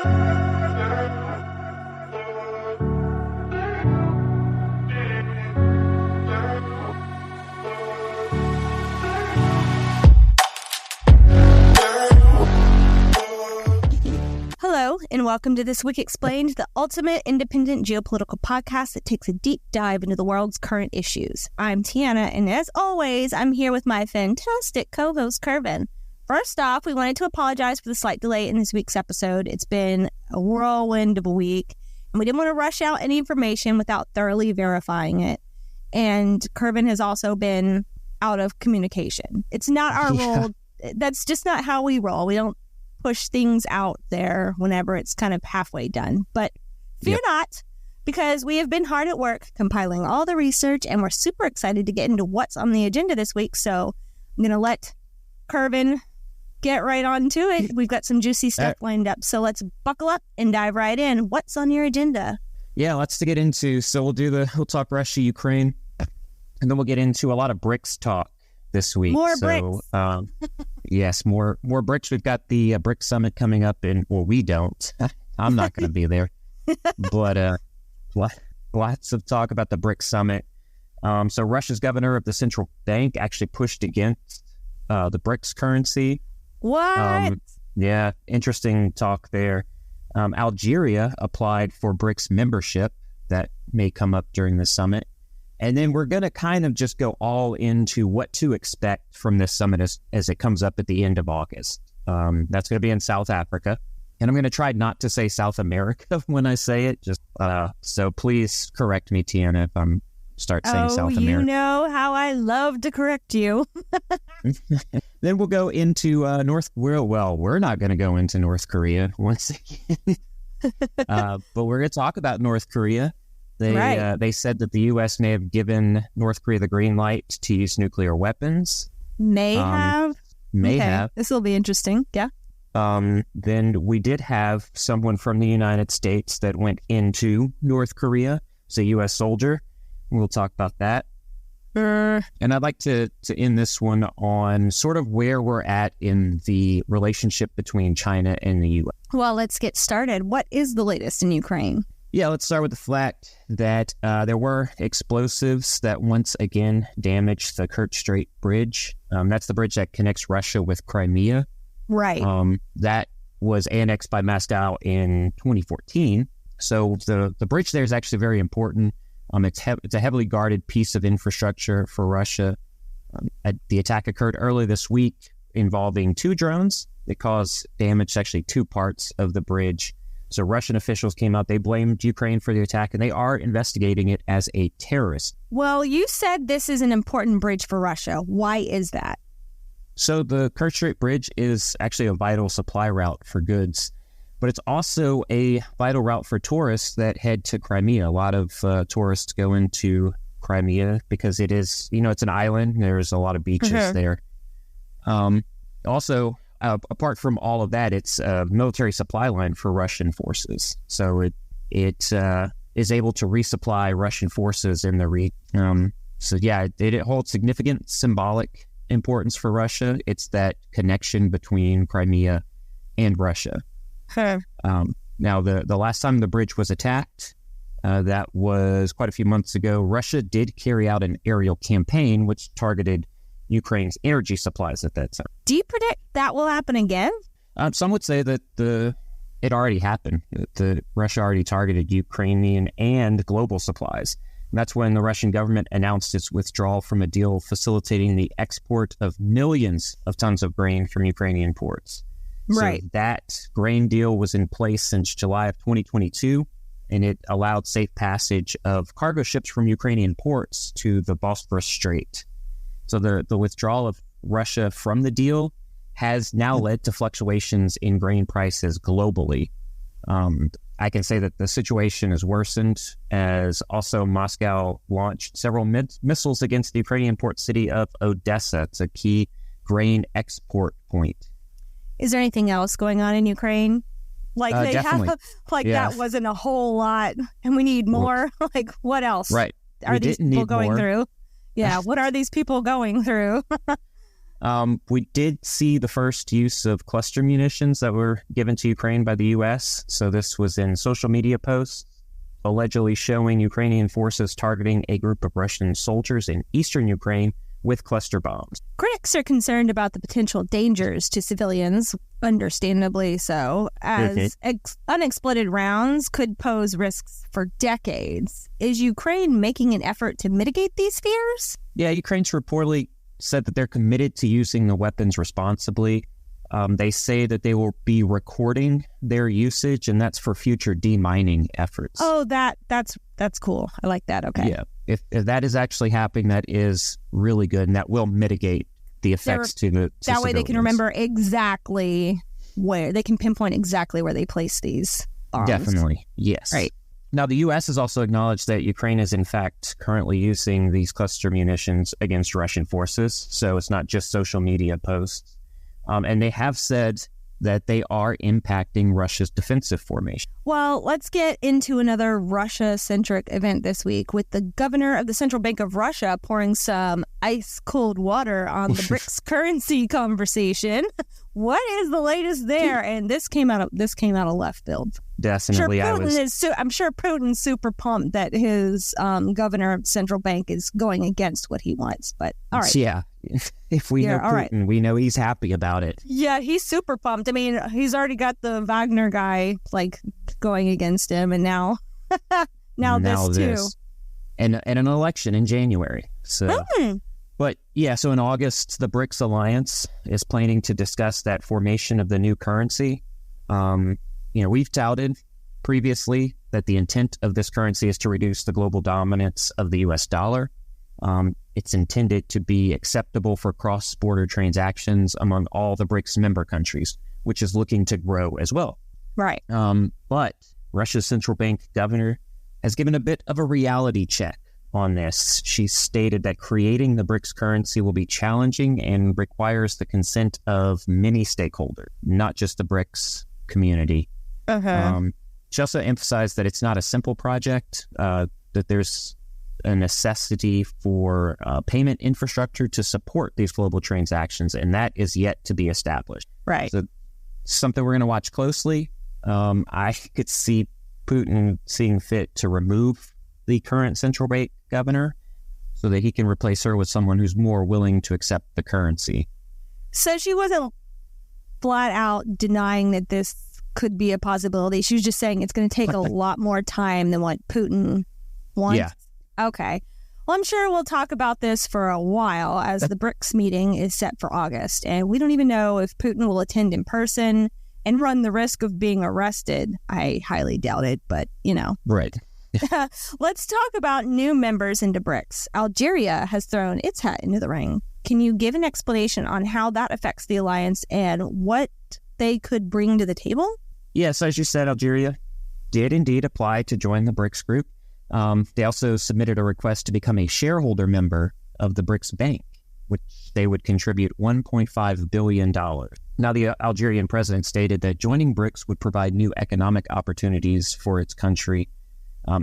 Hello, and welcome to This Week Explained, the ultimate independent geopolitical podcast that takes a deep dive into the world's current issues. I'm Tiana, and as always, I'm here with my fantastic co-host, Kervin. First off, we wanted to apologize for the slight delay in this week's episode. It's been a whirlwind of a week, and we didn't want to rush out any information without thoroughly verifying it. And Kervin has also been out of communication. It's not our role. That's just not how we roll. We don't push things out there whenever it's kind of halfway done. But fear not, because we have been hard at work compiling all the research, and we're super excited to get into what's on the agenda this week. So I'm going to let Kervin get right on to it. We've got some juicy stuff lined up. So let's buckle up and dive right in. What's on your agenda? Yeah, lots to get into. So we'll talk Russia, Ukraine, and then we'll get into a lot of BRICS talk this week. More BRICS. Yes, more BRICS. We've got the BRICS summit coming up, we don't. I'm not going to be there, but lots of talk about the BRICS summit. So Russia's governor of the central bank actually pushed against the BRICS currency. What? Yeah, interesting talk there. Algeria applied for BRICS membership. That may come up during the summit. And then we're going to kind of just go all into what to expect from this summit as it comes up at the end of August. That's going to be in South Africa. And I'm going to try not to say South America when I say it. So please correct me, Tiana, if I'm start saying South America. You know how I love to correct you. Then we'll go into we're not going to go into North Korea once again. But we're going to talk about North Korea. They said that the U.S. may have given North Korea the green light to use nuclear weapons. May have. This will be interesting. Yeah. Then we did have someone from the United States that went into North Korea. It's a U.S. soldier. We'll talk about that. And I'd like to end this one on sort of where we're at in the relationship between China and the U.S. Well, let's get started. What is the latest in Ukraine? Yeah, let's start with the fact that there were explosives that once again damaged the Kerch Strait Bridge. That's the bridge that connects Russia with Crimea. Right. That was annexed by Moscow in 2014. So the bridge there is actually very important. It's a heavily guarded piece of infrastructure for Russia. The attack occurred early this week involving 2 drones. It caused damage to actually 2 parts of the bridge. So Russian officials came out, they blamed Ukraine for the attack, and they are investigating it as a terrorist. Well, you said this is an important bridge for Russia. Why is that? So the Kerch Strait Bridge is actually a vital supply route for goods, but it's also a vital route for tourists that head to Crimea. A lot of tourists go into Crimea because it is, it's an island. There's a lot of beaches there. Also, apart from all of that, it's a military supply line for Russian forces. So it is able to resupply Russian forces in the region. It holds significant symbolic importance for Russia. It's that connection between Crimea and Russia. Now, the last time the bridge was attacked, that was quite a few months ago. Russia did carry out an aerial campaign which targeted Ukraine's energy supplies at that time. Do you predict that will happen again? Some would say that it already happened. Russia already targeted Ukrainian and global supplies. And that's when the Russian government announced its withdrawal from a deal facilitating the export of millions of tons of grain from Ukrainian ports. Right. So that grain deal was in place since July of 2022, and it allowed safe passage of cargo ships from Ukrainian ports to the Bosphorus Strait. So the withdrawal of Russia from the deal has now led to fluctuations in grain prices globally. I can say that the situation has worsened as also Moscow launched several missiles against the Ukrainian port city of Odessa. It's a key grain export point. Is there anything else going on in Ukraine? Like they definitely. have, that wasn't a whole lot, and we need more. Like what else? Right. Are these people going through? Yeah. What are these people going through? We did see the first use of cluster munitions that were given to Ukraine by the U.S. So this was in social media posts, allegedly showing Ukrainian forces targeting a group of Russian soldiers in eastern Ukraine with cluster bombs. Critics are concerned about the potential dangers to civilians, understandably so, as unexploded rounds could pose risks for decades. Is Ukraine making an effort to mitigate these fears? Yeah, Ukraine's reportedly said that they're committed to using the weapons responsibly. They say that they will be recording their usage, and that's for future demining efforts. Oh, that's cool. I like that. Okay. Yeah. If that is actually happening, that is really good, and that will mitigate the effects to the That way they can remember exactly where, they can pinpoint exactly where they place these bombs. Definitely, yes. Right. Now, the U.S. has also acknowledged that Ukraine is, in fact, currently using these cluster munitions against Russian forces, so it's not just social media posts. And they have said that they are impacting Russia's defensive formation. Well, let's get into another Russia-centric event this week with the governor of the Central Bank of Russia pouring some ice-cold water on the BRICS currency conversation. What is the latest there? And this came out of left field. Definitely, I'm sure Putin's super pumped that his governor of the central bank is going against what he wants. But all right, yeah, if we know Putin, we know he's happy about it. Yeah, he's super pumped. I mean, he's already got the Wagner guy like going against him, and now this too, and an election in January. So. But yeah, so in August, the BRICS alliance is planning to discuss that formation of the new currency. We've touted previously that the intent of this currency is to reduce the global dominance of the U.S. dollar. It's intended to be acceptable for cross-border transactions among all the BRICS member countries, which is looking to grow as well. Right. But Russia's central bank governor has given a bit of a reality check on this. She stated that creating the BRICS currency will be challenging and requires the consent of many stakeholders, not just the BRICS community. She also emphasized that it's not a simple project, that there's a necessity for payment infrastructure to support these global transactions, and that is yet to be established. Right. So something we're going to watch closely. I could see Putin seeing fit to remove the current central bank governor so that he can replace her with someone who's more willing to accept the currency. So she wasn't flat out denying that this could be a possibility. She was just saying it's going to take a lot more time than what Putin wants. Yeah. Okay. Well, I'm sure we'll talk about this for a while as the BRICS meeting is set for August. And we don't even know if Putin will attend in person and run the risk of being arrested. I highly doubt it, but Right. Let's talk about new members into BRICS. Algeria has thrown its hat into the ring. Can you give an explanation on how that affects the alliance and what they could bring to the table? Yes, as you said, Algeria did indeed apply to join the BRICS group. They also submitted a request to become a shareholder member of the BRICS Bank, which they would contribute $1.5 billion. Now, the Algerian president stated that joining BRICS would provide new economic opportunities for its country.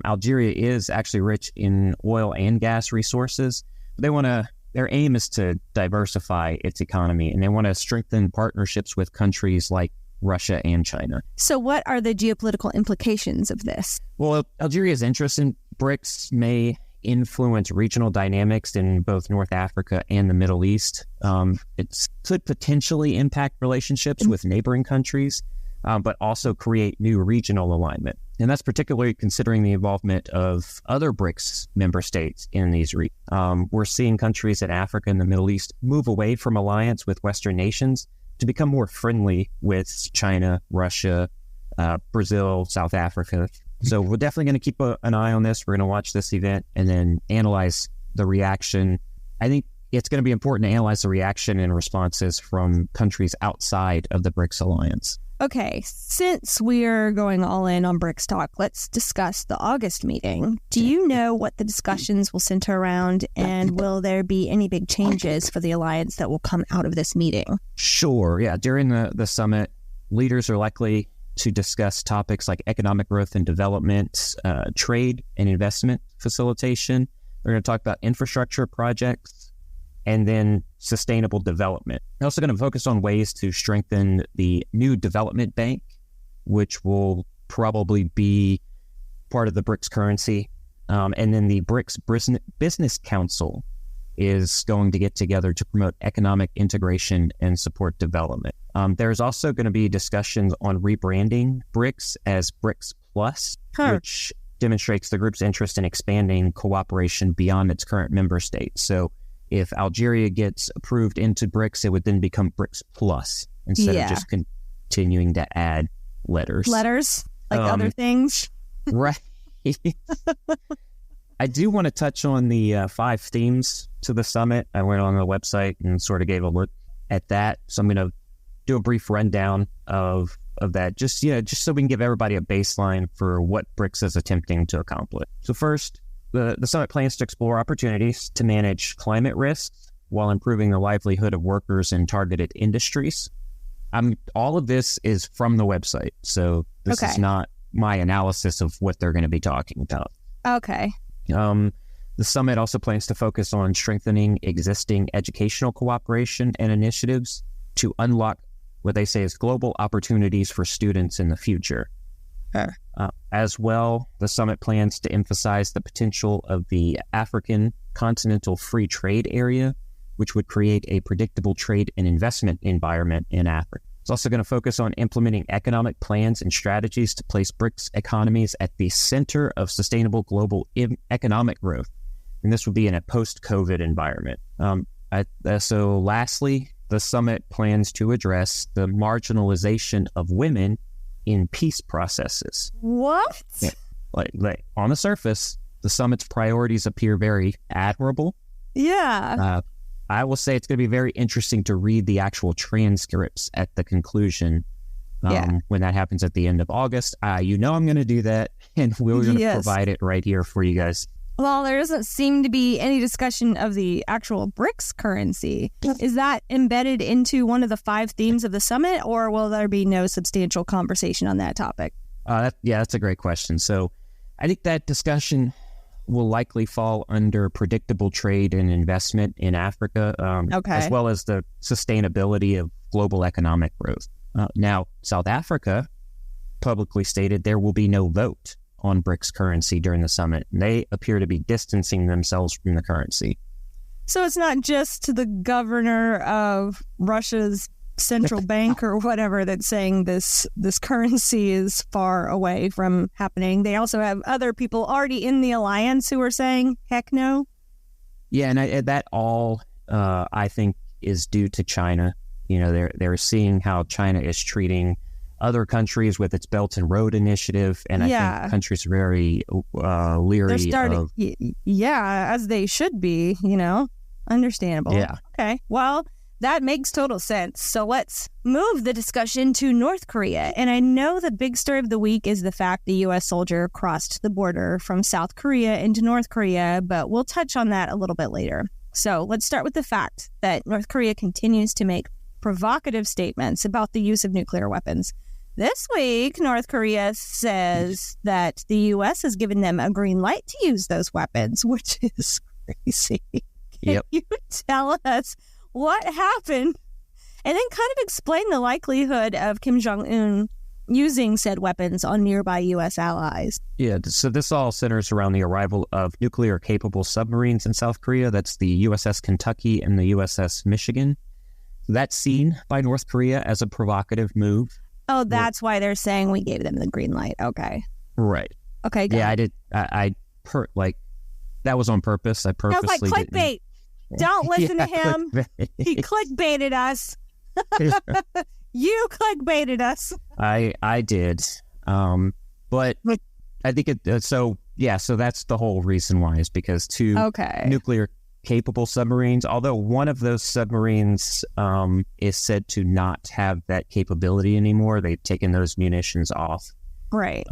Algeria is actually rich in oil and gas resources. Their aim is to diversify its economy, and they want to strengthen partnerships with countries like Russia and China. So what are the geopolitical implications of this? Well, Algeria's interest in BRICS may influence regional dynamics in both North Africa and the Middle East. It could potentially impact relationships with neighboring countries, but also create new regional alignment. And that's particularly considering the involvement of other BRICS member states in these regions. We're seeing countries in Africa and the Middle East move away from alliance with Western nations to become more friendly with China, Russia, Brazil, South Africa. So we're definitely going to keep an eye on this. We're going to watch this event and then analyze the reaction. I think it's going to be important to analyze the reaction and responses from countries outside of the BRICS alliance. Okay, since we're going all in on BRICS talk, let's discuss the August meeting. Do you know what the discussions will center around, and will there be any big changes for the alliance that will come out of this meeting? Sure, yeah. During the summit, leaders are likely to discuss topics like economic growth and development, trade and investment facilitation. They're going to talk about infrastructure projects and then sustainable development. They're also going to focus on ways to strengthen the new development bank, which will probably be part of the BRICS currency. And then the BRICS Business Council is going to get together to promote economic integration and support development. There's also going to be discussions on rebranding BRICS as BRICS Plus, which demonstrates the group's interest in expanding cooperation beyond its current member states. So if Algeria gets approved into BRICS, it would then become BRICS Plus instead of just continuing to add letters. Letters, like other things. Right. I do want to touch on the 5 themes to the summit. I went on the website and sort of gave a look at that. So I'm going to do a brief rundown of that, just so we can give everybody a baseline for what BRICS is attempting to accomplish. So first, the summit plans to explore opportunities to manage climate risks while improving the livelihood of workers in targeted industries. All of this is from the website, so this is not my analysis of what they're going to be talking about. Okay. The summit also plans to focus on strengthening existing educational cooperation and initiatives to unlock what they say is global opportunities for students in the future. As well, the summit plans to emphasize the potential of the African Continental Free Trade Area, which would create a predictable trade and investment environment in Africa. It's also going to focus on implementing economic plans and strategies to place BRICS economies at the center of sustainable global economic growth. And this would be in a post-COVID environment. So lastly, the summit plans to address the marginalization of women in peace processes. What? Yeah. Like on the surface, the summit's priorities appear very admirable. Yeah. I will say it's going to be very interesting to read the actual transcripts at the conclusion when that happens at the end of August. I'm going to do that, and we're going to provide it right here for you guys. Well, there doesn't seem to be any discussion of the actual BRICS currency. Is that embedded into one of the 5 themes of the summit, or will there be no substantial conversation on that topic? That's a great question. So I think that discussion will likely fall under predictable trade and investment in Africa, as well as the sustainability of global economic growth. Now, South Africa publicly stated there will be no vote on BRICS currency during the summit. They appear to be distancing themselves from the currency. So it's not just the governor of Russia's central bank or whatever that's saying this currency is far away from happening. They also have other people already in the alliance who are saying, heck no. Yeah, and that all, I think, is due to China. They're seeing how China is treating other countries with its Belt and Road Initiative, and I think countries are very leery of... as they should be, understandable. Yeah. Okay, well, that makes total sense. So let's move the discussion to North Korea. And I know the big story of the week is the fact the U.S. soldier crossed the border from South Korea into North Korea, but we'll touch on that a little bit later. So let's start with the fact that North Korea continues to make provocative statements about the use of nuclear weapons. This week, North Korea says that the U.S. has given them a green light to use those weapons, which is crazy. Can you tell us what happened? And then kind of explain the likelihood of Kim Jong-un using said weapons on nearby U.S. allies. Yeah, so this all centers around the arrival of nuclear-capable submarines in South Korea. That's the USS Kentucky and the USS Michigan. That's seen by North Korea as a provocative move. Oh, that's why they're saying we gave them the green light. Okay. Right. Okay, go Yeah, ahead. That was on purpose. I purposely That was like clickbait. Don't listen to him. He clickbaited us. You clickbaited us. I did. But I think so that's the whole reason why, is because two nuclear capable submarines, although one of those submarines is said to not have that capability anymore. They've taken those munitions off. Right.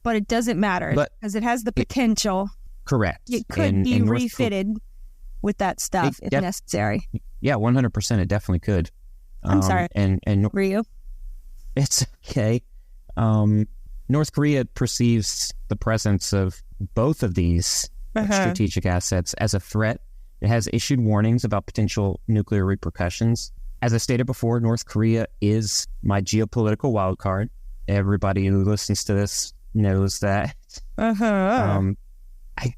But it doesn't matter because it has the potential. Correct. It could be refitted with that stuff if necessary. Yeah, 100%. It definitely could. I'm sorry. And were you? It's okay. North Korea perceives the presence of both of these strategic assets as a threat. It has issued warnings about potential nuclear repercussions. As I stated before, North Korea is my geopolitical wild card. Everybody who listens to this knows that. I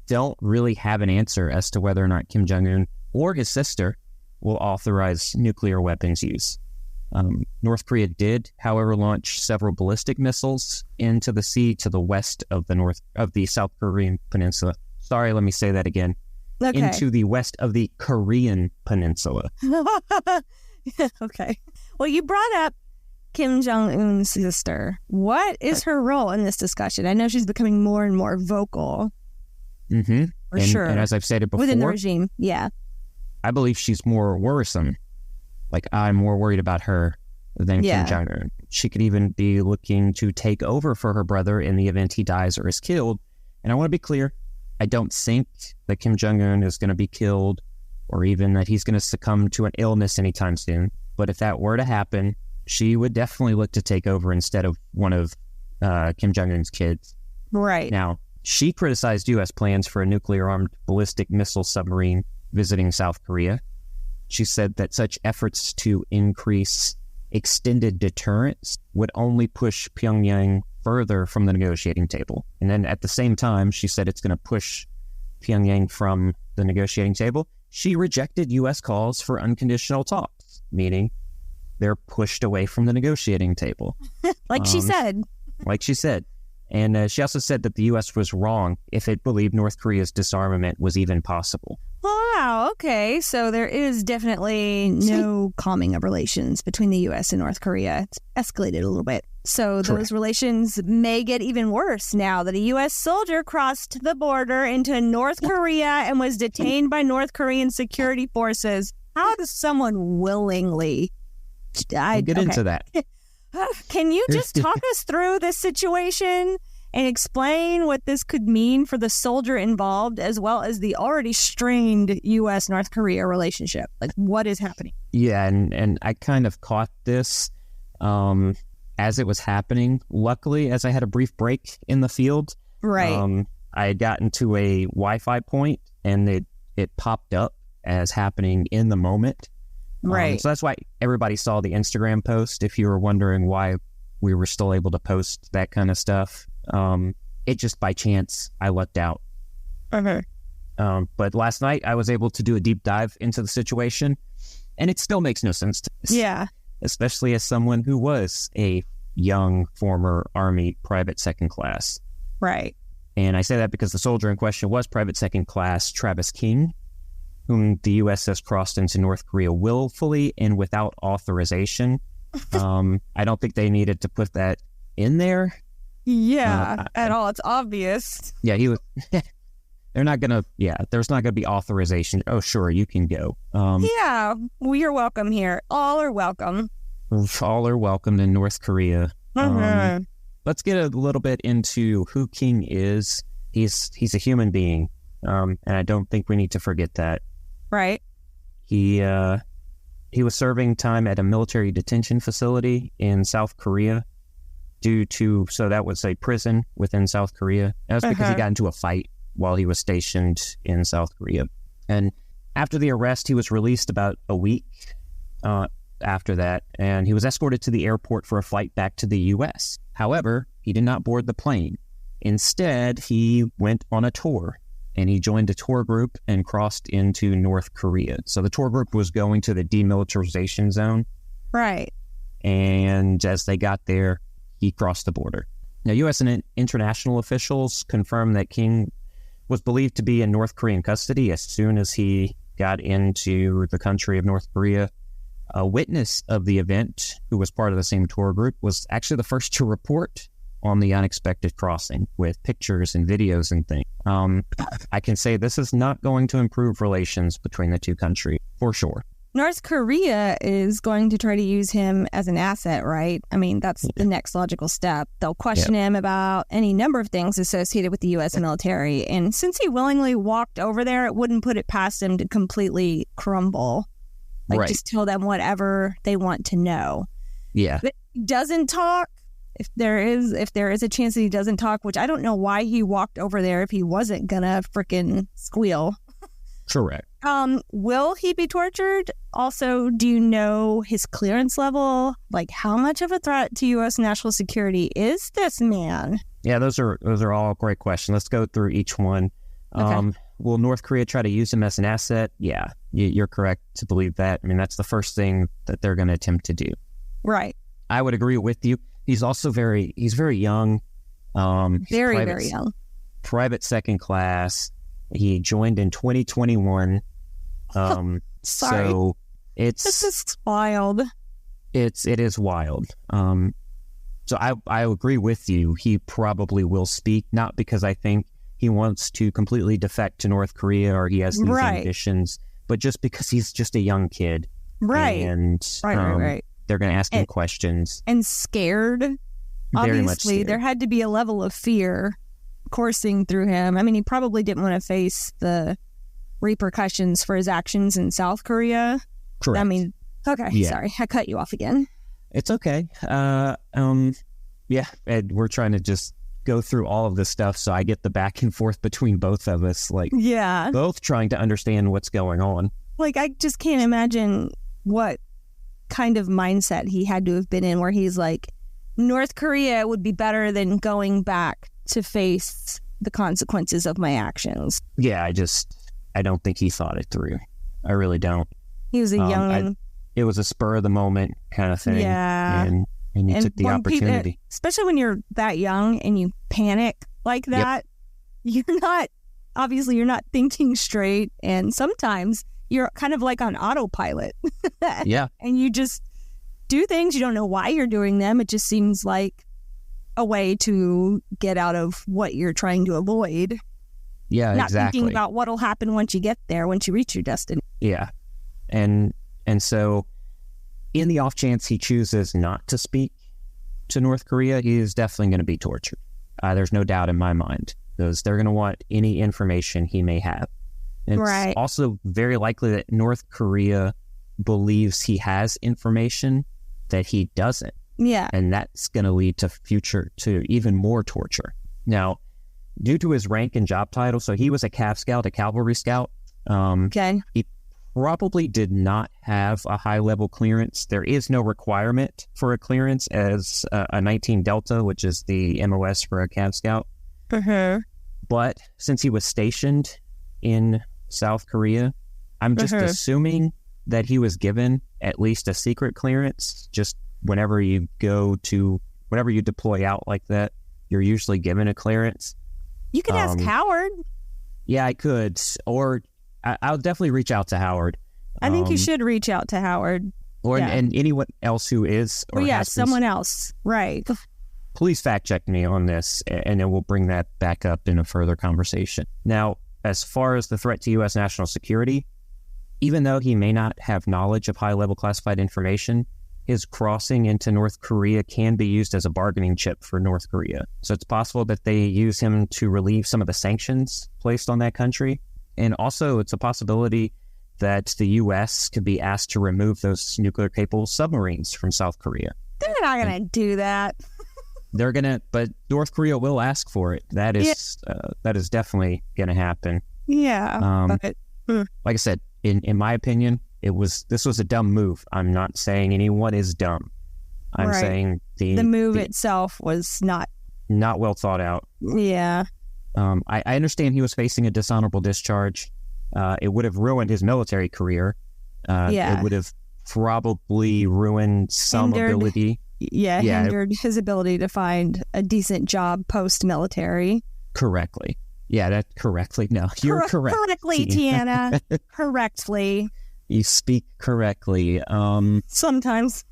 don't really have an answer as to whether or not Kim Jong-un or his sister will authorize nuclear weapons use. North Korea did, however, launch several ballistic missiles into the sea to the west of the South Korean peninsula. Sorry, let me say that again. Okay. Into the west of the Korean peninsula. Okay. Well, you brought up Kim Jong-un's sister. What is her role in this discussion? I know she's becoming more and more vocal. For sure. And as I've stated before, within the regime, yeah. I believe she's more worrisome. Like, I'm more worried about her than Kim Jong-un. She could even be looking to take over for her brother in the event he dies or is killed. And I want to be clear, I don't think that Kim Jong-un is going to be killed or even that he's going to succumb to an illness anytime soon. But if that were to happen, she would definitely look to take over instead of one of Kim Jong-un's kids. Right. Now, she criticized U.S. plans for a nuclear-armed ballistic missile submarine visiting South Korea. She said that such efforts to increase extended deterrence would only push Pyongyang further from the negotiating table. And then at the same time, she said it's going to push Pyongyang from the negotiating table. She rejected U.S. calls for unconditional talks, meaning they're pushed away from the negotiating table. Like she said. Like she said. And she also said that the U.S. was wrong if it believed North Korea's disarmament was even possible. Wow, okay. So there is definitely no calming of relations between the U.S. and North Korea. It's escalated a little bit. So those relations may get even worse now that a U.S. soldier crossed the border into North Korea and was detained by North Korean security forces. How does someone willingly... We'll get into that. Can you just talk us through this situation and explain what this could mean for the soldier involved as well as the already strained U.S.-North Korea relationship? Like, what is happening? Yeah, and I kind of caught this as it was happening. Luckily, as I had a brief break in the field, right. I had gotten to a Wi-Fi point and it popped up as happening in the moment. Right. So that's why everybody saw the Instagram post. If you were wondering why we were still able to post that kind of stuff, it just by chance I lucked out. But last night I was able to do a deep dive into the situation, and it still makes no sense to us. Yeah. Especially as someone who was a young former Army private second class. Right. And I say that because the soldier in question was Private Second Class Travis King, whom the U.S. has crossed into North Korea willfully and without authorization. I don't think they needed to put that in there. Yeah, at all. It's obvious. Yeah, he was. They're not gonna. Yeah, there's not gonna be authorization. Oh, sure, you can go. Yeah, well, you're welcome here. All are welcome. All are welcome in North Korea. Let's get a little bit into who King is. He's a human being, and I don't think we need to forget that. Right. He was serving time at a military detention facility in South Korea so that was a prison within South Korea. That was because he got into a fight while he was stationed in South Korea. And after the arrest, he was released about a week after that, and he was escorted to the airport for a flight back to the U.S. However, he did not board the plane. Instead, he went on a tour. And he joined a tour group and crossed into North Korea. So the tour group was going to the demilitarization zone. Right. And as they got there, he crossed the border. Now, U.S. and international officials confirmed that King was believed to be in North Korean custody as soon as he got into the country of North Korea. A witness of the event, who was part of the same tour group, was actually the first to report on the unexpected crossing with pictures and videos and things. I can say this is not going to improve relations between the two countries, for sure. North Korea is going to try to use him as an asset, right? I mean, that's the next logical step. They'll question him about any number of things associated with the U.S. military. And since he willingly walked over there, it wouldn't put it past him to completely crumble. Like, just tell them whatever they want to know. Yeah. But he doesn't talk. If there is a chance that he doesn't talk, which I don't know why he walked over there if he wasn't gonna frickin' squeal. Correct. Will he be tortured? Also, do you know his clearance level? Like, how much of a threat to U.S. national security is this man? Yeah, those are all great questions. Let's go through each one. Okay. Will North Korea try to use him as an asset? Yeah, you're correct to believe that. I mean, that's the first thing that they're going to attempt to do. Right. I would agree with you. He's also very young. Very young. Private second class. He joined in 2021. Sorry. So This is wild. It is wild. So I agree with you. He probably will speak, not because I think he wants to completely defect to North Korea or he has these ambitions, but just because he's just a young kid. Right. And Right. They're going to ask him questions. And scared. Very much Obviously, scared. there had to be a level of fear coursing through him. I mean, he probably didn't want to face the repercussions for his actions in South Korea. Correct. I mean, okay, Yeah. sorry, I cut you off again. It's okay. Yeah, and we're trying to just go through all of this stuff so I get the back and forth between both of us, like Yeah. both trying to understand what's going on. Like, I just can't imagine what kind of mindset he had to have been in where he's like, North Korea would be better than going back to face the consequences of my actions. Yeah, I don't think he thought it through. I really don't. He was a young... It was a spur of the moment kind of thing. Yeah. And you took the when opportunity. Especially when you're that young and you panic like that, you're not thinking straight. And sometimes you're kind of like on autopilot. Yeah. And you just do things. You don't know why you're doing them. It just seems like a way to get out of what you're trying to avoid. Yeah, Not exactly. thinking about what'll happen once you get there, once you reach your destiny. Yeah. And so in the off chance he chooses not to speak to North Korea, he is definitely going to be tortured. There's no doubt in my mind, because they're going to want any information he may have. And it's also very likely that North Korea believes he has information that he doesn't. Yeah. And that's going to lead to even more torture. Now, due to his rank and job title, so he was a Cav Scout, a cavalry scout. Okay. He probably did not have a high-level clearance. There is no requirement for a clearance as a 19 Delta, which is the MOS for a Cav Scout. Uh-huh. But since he was stationed in South Korea, I'm just assuming that he was given at least a secret clearance. Just whenever you deploy out like that, you're usually given a clearance. You could ask Howard. Yeah, I could. Or I'll definitely reach out to Howard. I think you should reach out to Howard. And anyone else who is. Or has someone else. Right. Please fact check me on this, and then we'll bring that back up in a further conversation. Now, as far as the threat to U.S. national security, even though he may not have knowledge of high-level classified information, his crossing into North Korea can be used as a bargaining chip for North Korea. So it's possible that they use him to relieve some of the sanctions placed on that country. And also, it's a possibility that the U.S. could be asked to remove those nuclear-capable submarines from South Korea. They're not going to do that. But North Korea will ask for it. That is definitely going to happen. Yeah. Like I said, in my opinion, this was a dumb move. I'm not saying anyone is dumb. I'm saying the move itself was not well thought out. Yeah. I understand he was facing a dishonorable discharge. It would have ruined his military career. It would have probably ruined some ability. Hindered his ability to find a decent job post-military. Correctly. Yeah, that correctly. No, you're correct. Correctly, Tiana. Correctly. You speak correctly. Sometimes.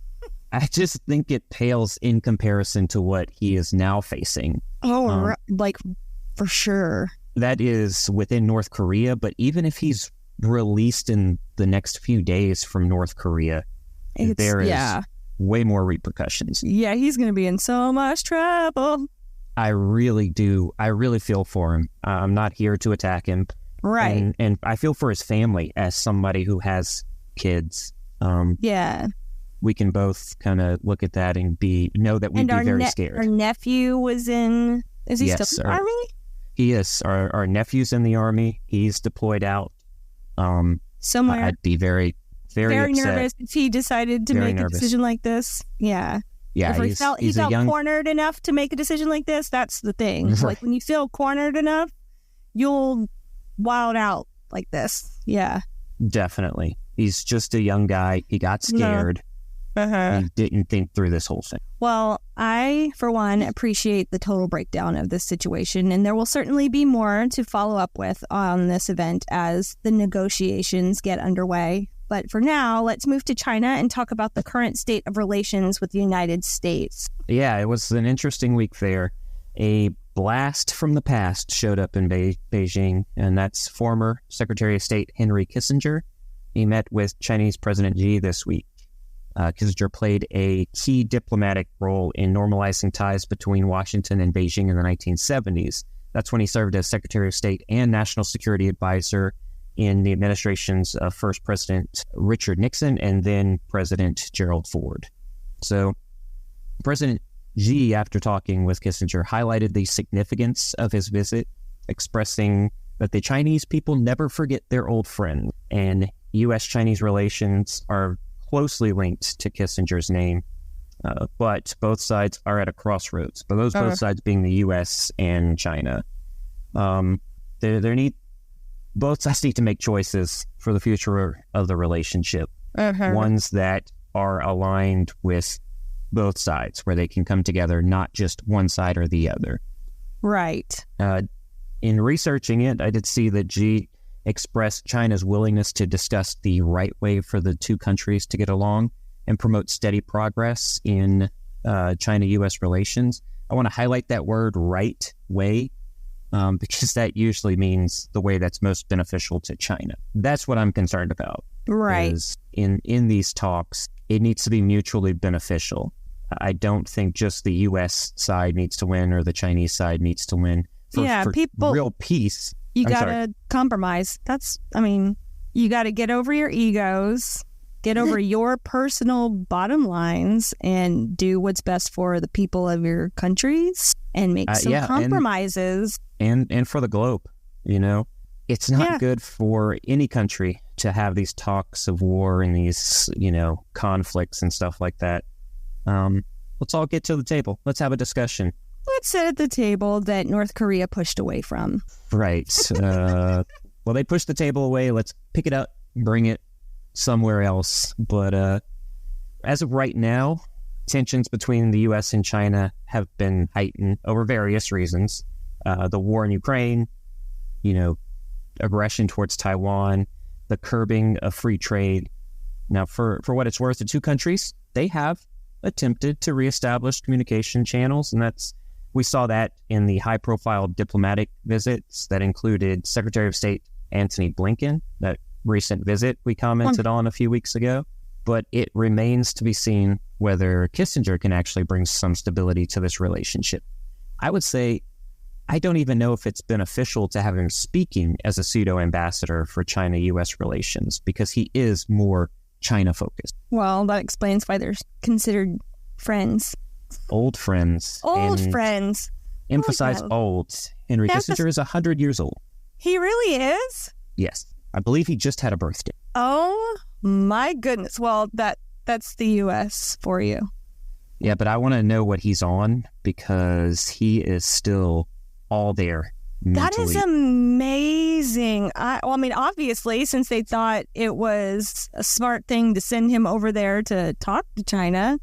I just think it pales in comparison to what he is now facing. For sure. That is within North Korea, but even if he's released in the next few days from North Korea, there is way more repercussions. Yeah, he's going to be in so much trouble. I really do. I really feel for him. I'm not here to attack him. Right. And I feel for his family as somebody who has kids. We can both kind of look at that and know that we'd be very scared. Our nephew was in... Is he still in the Army? He is. Our nephew's in the Army. He's deployed out. Somewhere. I'd be very very upset. nervous if he decided to make a decision like this. Yeah. Yeah, if he felt cornered enough to make a decision like this, that's the thing. Right. Like when you feel cornered enough, you'll wild out like this. Yeah. Definitely. He's just a young guy. He got scared. He didn't think through this whole thing. Well, I, for one, appreciate the total breakdown of this situation, and there will certainly be more to follow up with on this event as the negotiations get underway. But for now, let's move to China and talk about the current state of relations with the United States. Yeah, it was an interesting week there. A blast from the past showed up in Beijing, and that's former Secretary of State Henry Kissinger. He met with Chinese President Xi this week. Kissinger played a key diplomatic role in normalizing ties between Washington and Beijing in the 1970s. That's when he served as Secretary of State and National Security Advisor in the administrations of first President Richard Nixon and then President Gerald Ford. So President Xi, after talking with Kissinger, highlighted the significance of his visit, expressing that the Chinese people never forget their old friend, and U.S.-Chinese relations are closely linked to Kissinger's name, but both sides are at a crossroads. But both sides being the U.S. and China. Both sides need to make choices for the future of the relationship, ones that are aligned with both sides, where they can come together, not just one side or the other. Right. In researching it, I did see that Xi expressed China's willingness to discuss the right way for the two countries to get along and promote steady progress in China-U.S. relations. I want to highlight that word, right way, because that usually means the way that's most beneficial to China. That's what I'm concerned about. Right. Is in these talks, it needs to be mutually beneficial. I don't think just the U.S. side needs to win or the Chinese side needs to win. For real peace. You got to compromise. You got to get over your egos, get over your personal bottom lines, and do what's best for the people of your countries and make some compromises. And for the globe, it's not good for any country to have these talks of war and these, conflicts and stuff like that. Let's all get to the table. Let's have a discussion. Let's sit at the table that North Korea pushed away from. Right. Well, they pushed the table away. Let's pick it up and bring it somewhere else. But as of right now, tensions between the U.S. and China have been heightened over various reasons. The war in Ukraine, aggression towards Taiwan, the curbing of free trade. Now, for what it's worth, the two countries, they have attempted to reestablish communication channels, and we saw that in the high-profile diplomatic visits that included Secretary of State Antony Blinken, that recent visit we commented on a few weeks ago. But it remains to be seen whether Kissinger can actually bring some stability to this relationship. I would say I don't even know if it's beneficial to have him speaking as a pseudo-ambassador for China-U.S. relations, because he is more China-focused. Well, that explains why they're considered friends. Old friends. Friends. Emphasize old. Henry Kissinger is 100 years old. He really is? Yes. I believe he just had a birthday. Oh, my goodness. Well, that's the U.S. for you. Yeah, but I want to know what he's on, because he is still all there mentally. That is amazing. Obviously, since they thought it was a smart thing to send him over there to talk to China,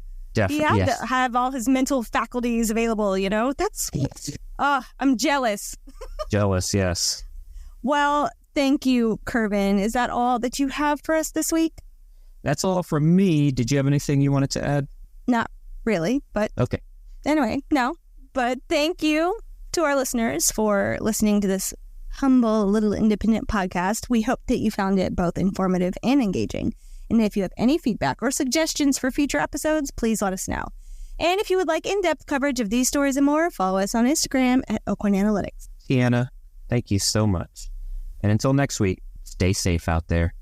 he had to have all his mental faculties available, That's... I'm jealous. Jealous, yes. Well, thank you, Kervin. Is that all that you have for us this week? That's all from me. Did you have anything you wanted to add? Not really, but... Okay. Anyway, no. But thank you to our listeners for listening to this humble little independent podcast. We hope that you found it both informative and engaging. And if you have any feedback or suggestions for future episodes, please let us know. And if you would like in-depth coverage of these stories and more, follow us on Instagram at Oakhorn Analytics. Tiana, thank you so much. And until next week, stay safe out there.